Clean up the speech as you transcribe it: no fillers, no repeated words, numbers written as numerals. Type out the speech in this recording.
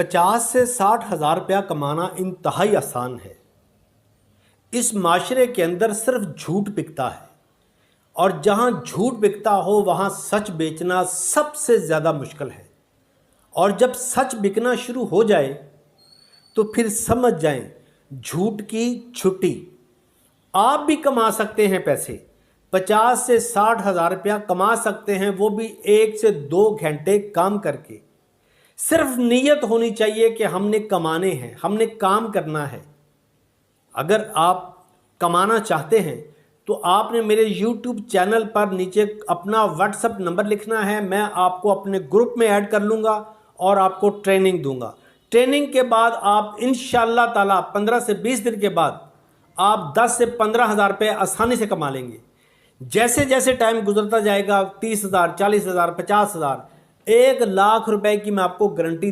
50 سے 60 ہزار روپیہ کمانا انتہائی آسان ہے۔ اس معاشرے کے اندر صرف جھوٹ بکتا ہے، اور جہاں جھوٹ بکتا ہو وہاں سچ بیچنا سب سے زیادہ مشکل ہے۔ اور جب سچ بکنا شروع ہو جائے تو پھر سمجھ جائیں جھوٹ کی چھٹی۔ آپ بھی کما سکتے ہیں پیسے، 50 سے 60 ہزار روپیہ کما سکتے ہیں، وہ بھی 1 سے 2 گھنٹے کام کر کے۔ صرف نیت ہونی چاہیے کہ ہم نے کمانے ہیں، ہم نے کام کرنا ہے۔ اگر آپ کمانا چاہتے ہیں تو آپ نے میرے یوٹیوب چینل پر نیچے اپنا واٹس ایپ نمبر لکھنا ہے، میں آپ کو اپنے گروپ میں ایڈ کر لوں گا اور آپ کو ٹریننگ دوں گا۔ ٹریننگ کے بعد آپ انشاءاللہ تعالی 15 سے 20 دن کے بعد آپ 10 سے 15 ہزار روپے آسانی سے کما لیں گے۔ جیسے جیسے ٹائم گزرتا جائے گا 30 ہزار، 40 ہزار، 50 ہزار، 1 لاکھ روپے کی میں آپ کو گارنٹی